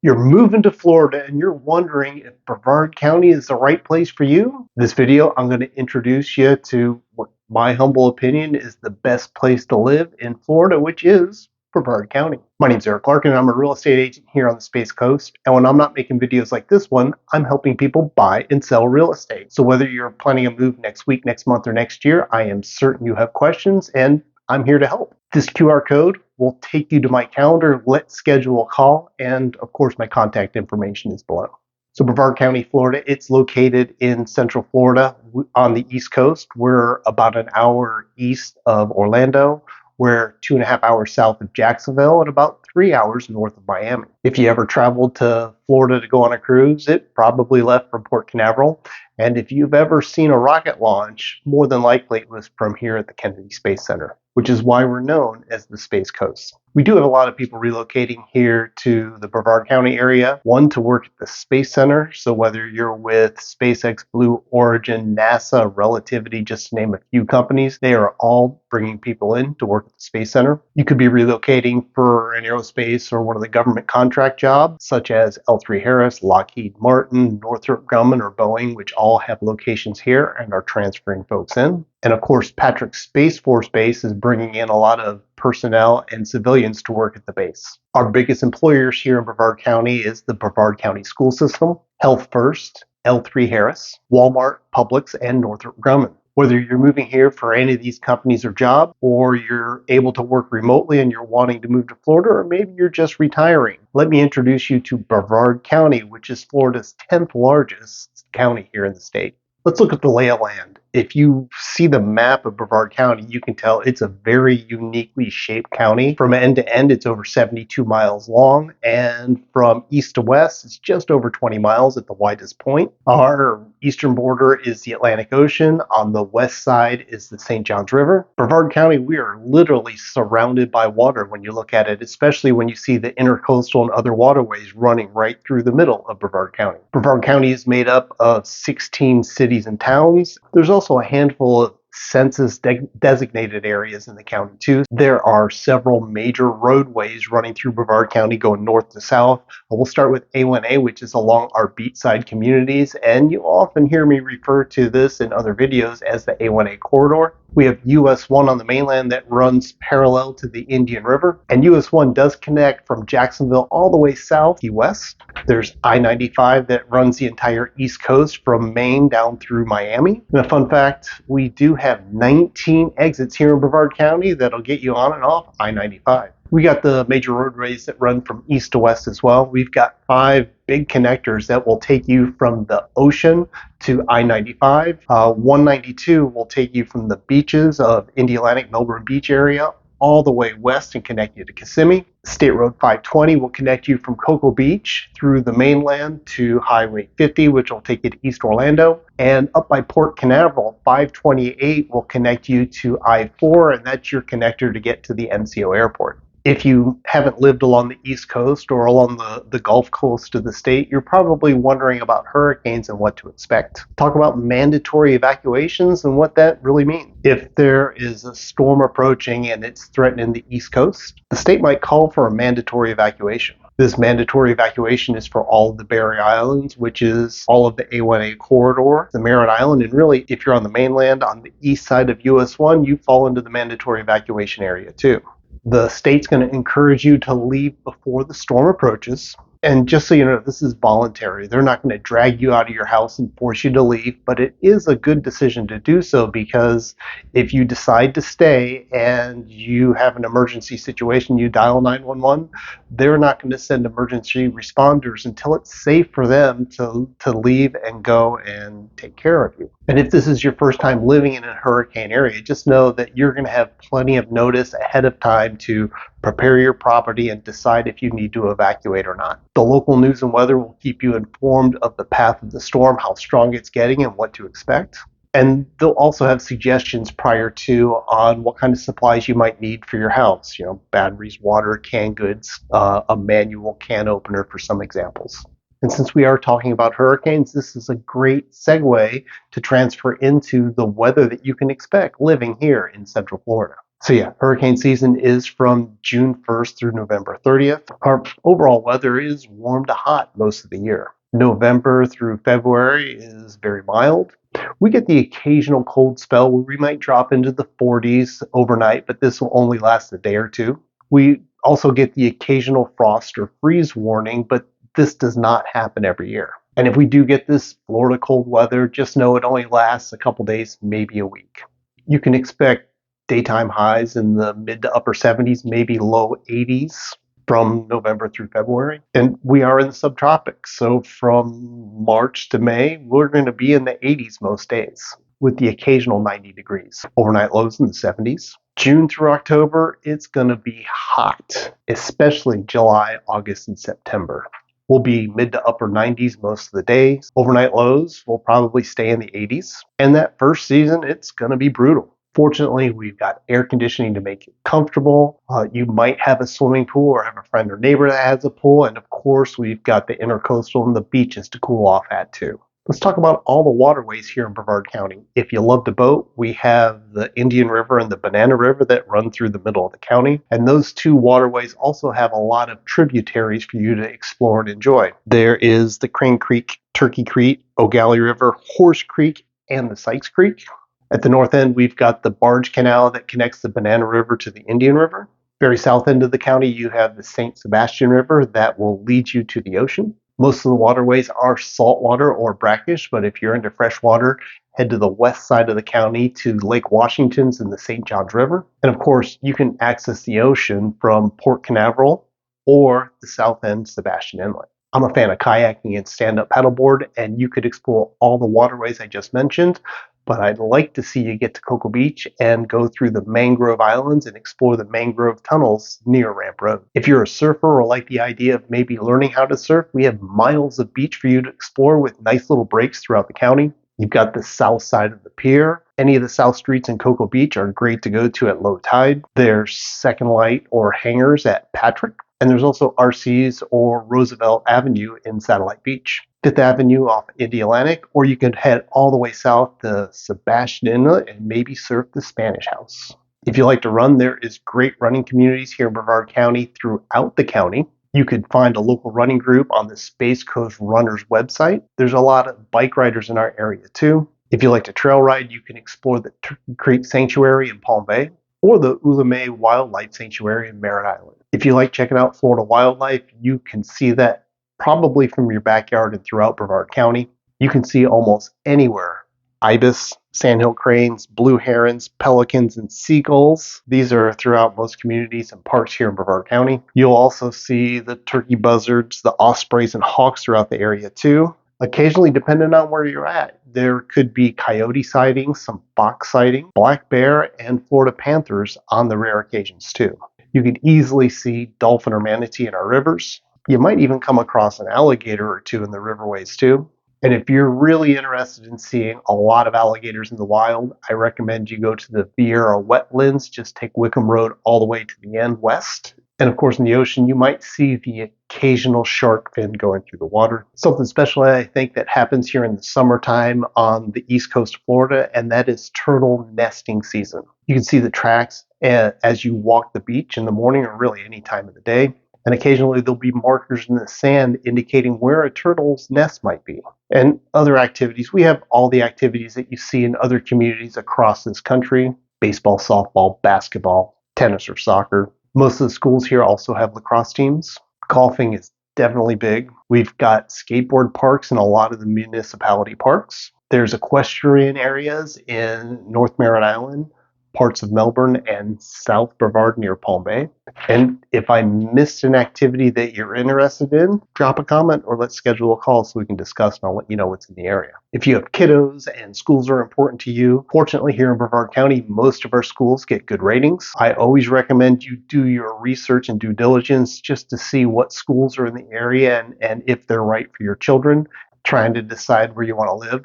You're moving to Florida and you're wondering if Brevard County is the right place for you? This video, I'm going to introduce you to what my humble opinion is the best place to live in Florida, which is Brevard County. My name's Eric Larkin, and I'm a real estate agent here on the Space Coast. And when I'm not making videos like this one, I'm helping people buy and sell real estate. So whether you're planning a move next week, next month, or next year, I am certain you have questions and I'm here to help. This QR code will take you to my calendar. Let's schedule a call. And of course, my contact information is below. So Brevard County, Florida, it's located in Central Florida on the East Coast. We're about an hour east of Orlando. We're 2.5 hours south of Jacksonville and about 3 hours north of Miami. If you ever traveled to Florida to go on a cruise, it probably left from Port Canaveral. And if you've ever seen a rocket launch, more than likely it was from here at the Kennedy Space Center, which is why we're known as the Space Coast. We do have a lot of people relocating here to the Brevard County area, one to work at the Space Center. So whether you're with SpaceX, Blue Origin, NASA, Relativity, just to name a few companies, they are all bringing people in to work at the Space Center. You could be relocating for an aerospace or one of the government contract jobs, such as L3 Harris, Lockheed Martin, Northrop Grumman, or Boeing, which all have locations here and are transferring folks in. And of course, Patrick Space Force Base is bringing in a lot of personnel and civilians to work at the base. Our biggest employers here in Brevard County is the Brevard County School System, Health First, L3 Harris, Walmart, Publix, and Northrop Grumman. Whether you're moving here for any of these companies or jobs, or you're able to work remotely and you're wanting to move to Florida, or maybe you're just retiring, let me introduce you to Brevard County, which is Florida's 10th largest county here in the state. Let's look at the lay of land. If you see the map of Brevard County, you can tell it's a very uniquely shaped county. From end to end, it's over 72 miles long, and from east to west, it's just over 20 miles at the widest point. Our eastern border is the Atlantic Ocean. On the west side is the St. Johns River. Brevard County, we are literally surrounded by water when you look at it, especially when you see the intercoastal and other waterways running right through the middle of Brevard County. Brevard County is made up of 16 cities and towns. There's also a handful of census designated areas in the county too. There are several major roadways running through Brevard County going north to south. We'll start with A1A, which is along our beachside communities, and you often hear me refer to this in other videos as the A1A corridor. We have US 1 on the mainland that runs parallel to the Indian River, and US 1 does connect from Jacksonville all the way south to west. There's I-95 that runs the entire East Coast from Maine down through Miami. And a fun fact, we do have 19 exits here in Brevard County that'll get you on and off I-95. We got the major roadways that run from east to west as well. We've got 5 big connectors that will take you from the ocean to I-95. 192 will take you from the beaches of Indialantic, Melbourne Beach area all the way west and connect you to Kissimmee. State Road 520 will connect you from Cocoa Beach through the mainland to Highway 50, which will take you to East Orlando. And up by Port Canaveral, 528 will connect you to I-4, and that's your connector to get to the MCO airport. If you haven't lived along the East Coast or along the Gulf Coast of the state, you're probably wondering about hurricanes and what to expect. Talk about mandatory evacuations and what that really means. If there is a storm approaching and it's threatening the East Coast, the state might call for a mandatory evacuation. This mandatory evacuation is for all of the Barrier Islands, which is all of the A1A corridor, the Merritt Island, and really, if you're on the mainland on the east side of US 1, you fall into the mandatory evacuation area too. The state's going to encourage you to leave before the storm approaches. And just so you know, this is voluntary. They're not going to drag you out of your house and force you to leave, but it is a good decision to do so, because if you decide to stay and you have an emergency situation, you dial 911, they're not going to send emergency responders until it's safe for them to leave and go and take care of you. And if this is your first time living in a hurricane area, just know that you're going to have plenty of notice ahead of time to prepare your property and decide if you need to evacuate or not. The local news and weather will keep you informed of the path of the storm, how strong it's getting, and what to expect. And they'll also have suggestions prior to on what kind of supplies you might need for your house. You know, batteries, water, canned goods, a manual can opener for some examples. And since we are talking about hurricanes, this is a great segue to transfer into the weather that you can expect living here in Central Florida. So yeah, hurricane season is from June 1st through November 30th. Our overall weather is warm to hot most of the year. November through February is very mild. We get the occasional cold spell where we might drop into the 40s overnight, but this will only last a day or two. We also get the occasional frost or freeze warning, but this does not happen every year. And if we do get this Florida cold weather, just know it only lasts a couple days, maybe a week. You can expect daytime highs in the mid to upper 70s, maybe low 80s from November through February. And we are in the subtropics. So from March to May, we're going to be in the 80s most days with the occasional 90 degrees. Overnight lows in the 70s. June through October, it's going to be hot, especially July, August, and September. We'll be mid to upper 90s most of the days. Overnight lows will probably stay in the 80s. And that first season, it's going to be brutal. Fortunately, we've got air conditioning to make it comfortable. You might have a swimming pool or have a friend or neighbor that has a pool. And of course, we've got the intercoastal and the beaches to cool off at too. Let's talk about all the waterways here in Brevard County. If you love to boat, we have the Indian River and the Banana River that run through the middle of the county. And those two waterways also have a lot of tributaries for you to explore and enjoy. There is the Crane Creek, Turkey Creek, O'Galley River, Horse Creek, and the Sykes Creek. At the north end, we've got the barge canal that connects the Banana River to the Indian River. Very south end of the county, you have the St. Sebastian River that will lead you to the ocean. Most of the waterways are saltwater or brackish, but if you're into freshwater, head to the west side of the county to Lake Washington's and the St. Johns River. And of course, you can access the ocean from Port Canaveral or the south end Sebastian Inlet. I'm a fan of kayaking and stand-up paddleboard, and you could explore all the waterways I just mentioned, but I'd like to see you get to Cocoa Beach and go through the mangrove islands and explore the mangrove tunnels near Ramp Road. If you're a surfer or like the idea of maybe learning how to surf, we have miles of beach for you to explore with nice little breaks throughout the county. You've got the south side of the pier. Any of the south streets in Cocoa Beach are great to go to at low tide. There's Second Light or hangars at Patrick. And there's also RC's or Roosevelt Avenue in Satellite Beach. Fifth Avenue off Indy Atlantic, or you could head all the way south to Sebastian Inlet and maybe surf the Spanish House. If you like to run, there is great running communities here in Brevard County throughout the county. You could find a local running group on the Space Coast Runners website. There's a lot of bike riders in our area too. If you like to trail ride, you can explore the Turkey Creek Sanctuary in Palm Bay or the Ulame Wildlife Sanctuary in Merritt Island. If you like checking out Florida wildlife, you can see that probably from your backyard and throughout Brevard County. You can see almost anywhere ibis, sandhill cranes, blue herons, pelicans, and seagulls. These are throughout most communities and parks here in Brevard County. You'll also see the turkey buzzards, the ospreys, and hawks throughout the area too. Occasionally, depending on where you're at, there could be coyote sightings, some fox sightings, black bear, and Florida panthers on the rare occasions too. You could easily see dolphin or manatee in our rivers. You might even come across an alligator or two in the riverways too. And if you're really interested in seeing a lot of alligators in the wild, I recommend you go to the Vieira wetlands. Just take Wickham Road all the way to the end west. And of course, in the ocean, you might see the occasional shark fin going through the water. Something special I think that happens here in the summertime on the east coast of Florida, and that is turtle nesting season. You can see the tracks as you walk the beach in the morning or really any time of the day. And occasionally there'll be markers in the sand indicating where a turtle's nest might be. And other activities. We have all the activities that you see in other communities across this country: baseball, softball, basketball, tennis, or soccer. Most of the schools here also have lacrosse teams. Golfing is definitely big. We've got skateboard parks in a lot of the municipality parks. There's equestrian areas in North Merritt Island, parts of Melbourne, and South Brevard near Palm Bay. And if I missed an activity that you're interested in, drop a comment or let's schedule a call so we can discuss, and I'll let you know what's in the area. If you have kiddos and schools are important to you, fortunately here in Brevard County, most of our schools get good ratings. I always recommend you do your research and due diligence just to see what schools are in the area and if they're right for your children, trying to decide where you want to live.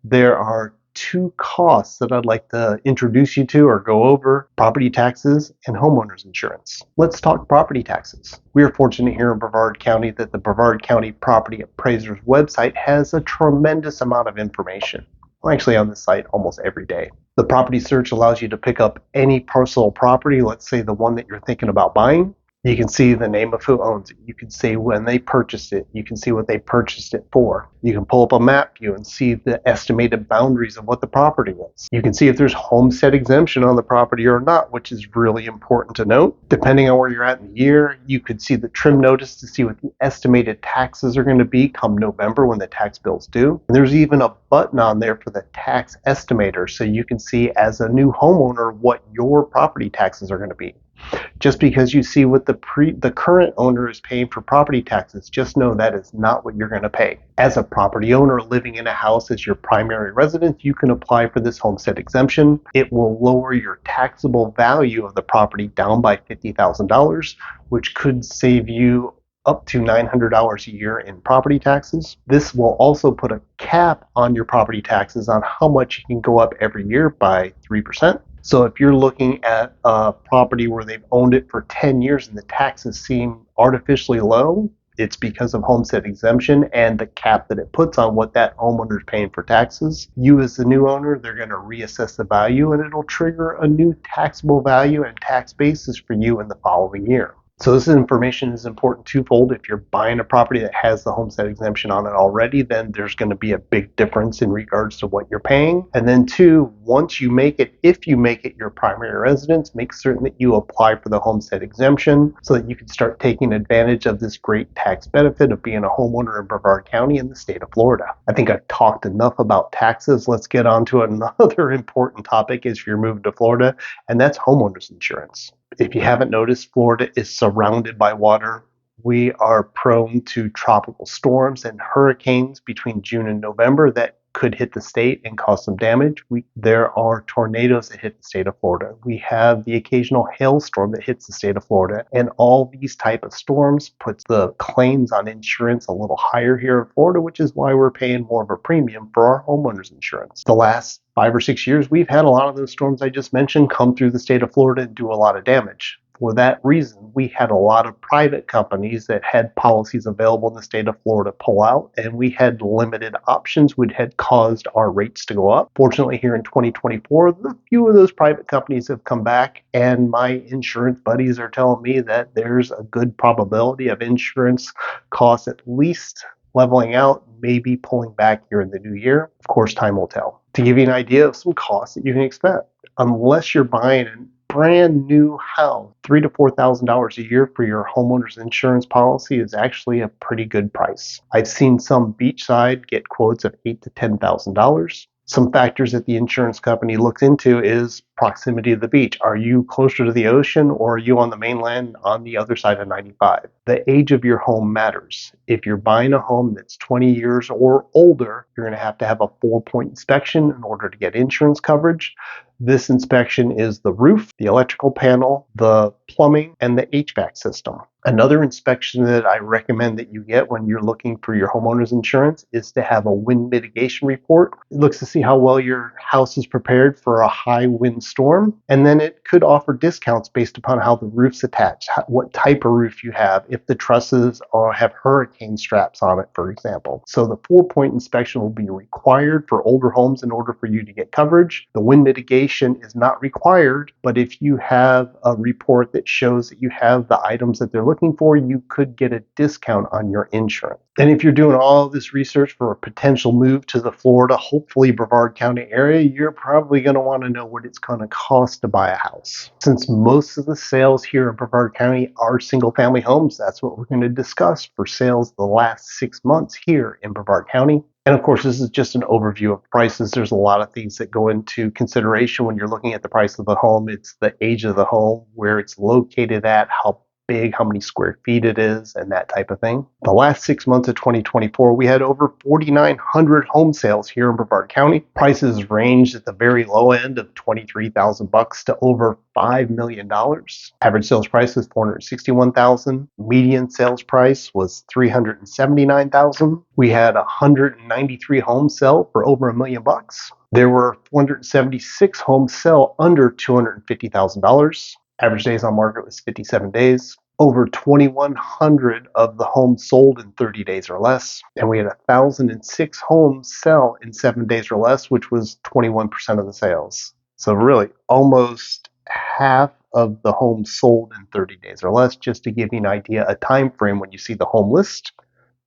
There are two costs that I'd like to introduce you to or go over: property taxes and homeowners insurance. Let's talk property taxes. We are fortunate here in Brevard County that the Brevard County Property Appraiser's website has a tremendous amount of information. I'm actually on the site almost every day. The property search allows you to pick up any parcel of property, let's say the one that you're thinking about buying. You can see the name of who owns it. You can see when they purchased it. You can see what they purchased it for. You can pull up a map view and see the estimated boundaries of what the property is. You can see if there's homestead exemption on the property or not, which is really important to note. Depending on where you're at in the year, you could see the trim notice to see what the estimated taxes are going to be come November when the tax bill's due. And there's even a button on there for the tax estimator, so you can see as a new homeowner what your property taxes are going to be. Just because you see what the current owner is paying for property taxes, just know that is not what you're going to pay. As a property owner living in a house as your primary residence, you can apply for this homestead exemption. It will lower your taxable value of the property down by $50,000, which could save you up to $900 a year in property taxes. This will also put a cap on your property taxes on how much you can go up every year by 3%. So if you're looking at a property where they've owned it for 10 years and the taxes seem artificially low, it's because of homestead exemption and the cap that it puts on what that homeowner is paying for taxes. You as the new owner, they're going to reassess the value and it'll trigger a new taxable value and tax basis for you in the following year. So this information is important twofold. If you're buying a property that has the homestead exemption on it already, then there's going to be a big difference in regards to what you're paying. And then two, once you make it, if you make it your primary residence, make certain that you apply for the homestead exemption so that you can start taking advantage of this great tax benefit of being a homeowner in Brevard County in the state of Florida. I think I've talked enough about taxes. Let's get on to another important topic if you're moving to Florida, and that's homeowners insurance. If you haven't noticed, Florida is surrounded by water. We are prone to tropical storms and hurricanes between June and November that could hit the state and cause some damage. There are tornadoes that hit the state of Florida. We have the occasional hailstorm that hits the state of Florida. And all these type of storms puts the claims on insurance a little higher here in Florida, which is why we're paying more of a premium for our homeowners insurance. The last 5 or 6 years, we've had a lot of those storms I just mentioned come through the state of Florida and do a lot of damage. For that reason, we had a lot of private companies that had policies available in the state of Florida pull out, and we had limited options, which had caused our rates to go up. Fortunately, here in 2024, a few of those private companies have come back, and my insurance buddies are telling me that there's a good probability of insurance costs at least leveling out, maybe pulling back here in the new year. Of course, time will tell. To give you an idea of some costs that you can expect, unless you're buying an brand new house, $3,000 to $4,000 a year for your homeowner's insurance policy is actually a pretty good price. I've seen some beachside get quotes of $8,000 to $10,000. Some factors that the insurance company looks into is proximity to the beach. Are you closer to the ocean or are you on the mainland on the other side of 95? The age of your home matters. If you're buying a home that's 20 years or older, you're going to have a 4-point inspection in order to get insurance coverage. This inspection is the roof, the electrical panel, the plumbing, and the HVAC system. Another inspection that I recommend that you get when you're looking for your homeowner's insurance is to have a wind mitigation report. It looks to see how well your house is prepared for a high wind storm, and then it could offer discounts based upon how the roof's attached, what type of roof you have, if the trusses have hurricane straps on it, for example. So the 4-point inspection will be required for older homes in order for you to get coverage. The wind mitigation is not required, but if you have a report that shows that you have the items that they're looking for, you could get a discount on your insurance. And if you're doing all this research for a potential move to the Florida, hopefully Brevard County area, you're probably going to want to know what it's going to cost to buy a house. Since most of the sales here in Brevard County are single family homes, that's what we're going to discuss for sales the last 6 months here in Brevard County. And of course, this is just an overview of prices. There's a lot of things that go into consideration when you're looking at the price of the home. It's the age of the home, where it's located at, how big, how many square feet it is, and that type of thing. The last 6 months of 2024, we had over 4,900 home sales here in Brevard County. Prices ranged at the very low end of $23,000 to over $5 million. Average sales price was $461,000. Median sales price was $379,000. We had 193 homes sell for over $1 million. There were 476 homes sell under $250,000. Average days on market was 57 days. Over 2,100 of the homes sold in 30 days or less. And we had 1,006 homes sell in 7 days or less, which was 21% of the sales. So really, almost half of the homes sold in 30 days or less, just to give you an idea, a time frame when you see the home list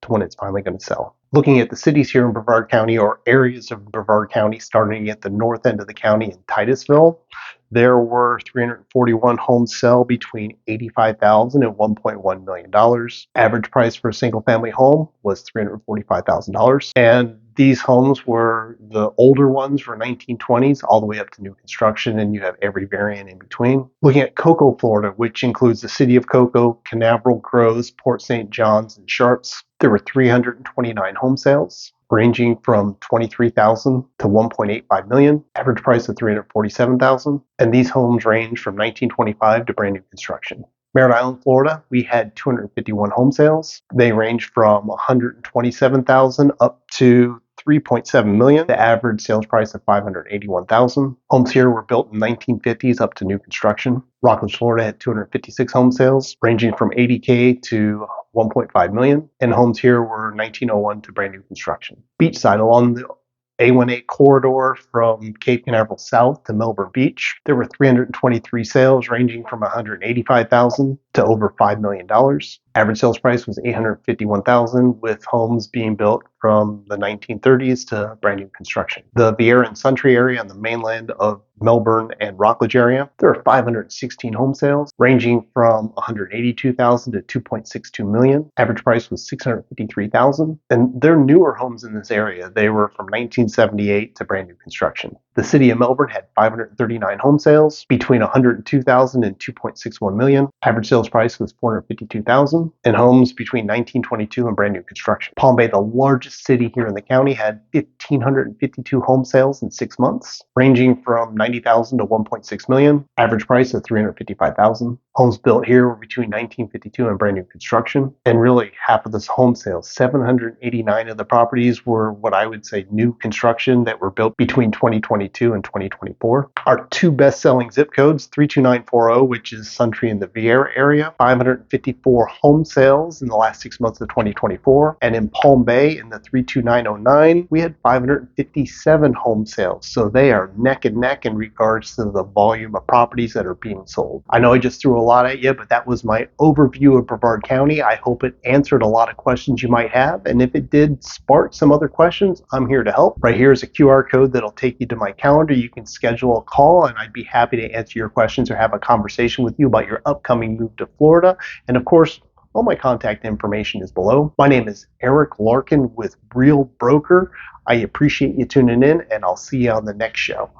to when it's finally going to sell. Looking at the cities here in Brevard County, or areas of Brevard County, starting at the north end of the county in Titusville, there were 341 homes sell between $85,000 and $1.1 million. Average price for a single family home was $345,000. And these homes were, the older ones were 1920s all the way up to new construction, and you have every variant in between. Looking at Cocoa, Florida, which includes the city of Cocoa, Canaveral, Groves, Port St. John's, and Sharps, there were 329 home sales, ranging from $23,000 to $1.85 million, average price of $347,000, and these homes range from 1925 to brand new construction. Merritt Island, Florida, we had 251 home sales. They range from $127,000 up to $3.7 million. The average sales price of $581,000. Homes here were built in 1950s up to new construction. Rockledge, Florida had 256 home sales, ranging from $80K to $1.5 million, and homes here were 1901 to brand new construction. Beachside, along the A18 corridor from Cape Canaveral South to Melbourne Beach, there were 323 sales, ranging from $185,000 to over $5 million. Average sales price was $851,000, with homes being built from the 1930s to brand new construction. The Vieira and Suntree area on the mainland of Melbourne and Rockledge area, there are 516 home sales, ranging from $182,000 to $2.62 million. Average price was $653,000, and they're newer homes in this area. They were from 1978 to brand new construction. The city of Melbourne had 539 home sales between $102,000 and $2.61 million. Average sales price was $452,000, and homes between 1922 and brand new construction. Palm Bay, the largest city here in the county, had 1,552 home sales in 6 months, ranging from $90,000 to $1.6 million. Average price of $355,000. Homes built here were between 1952 and brand new construction, and really half of this home sales, 789 of the properties, were what I would say new construction that were built between 2022 and 2024. Our two best-selling zip codes, 32940, which is Suntree in the Vieira area, 554 home sales in the last 6 months of 2024, and in Palm Bay in the 32909, we had 557 home sales. So they are neck and neck in regards to the volume of properties that are being sold. I know I just threw a lot at you, but that was my overview of Brevard County. I hope it answered a lot of questions you might have, and if it did spark some other questions, I'm here to help. Right here is a QR code that'll take you to my calendar. You can schedule a call, and I'd be happy to answer your questions or have a conversation with you about your upcoming move to Florida. And of course, all my contact information is below. My name is Eric Larkin with Real Broker. I appreciate you tuning in, and I'll see you on the next show.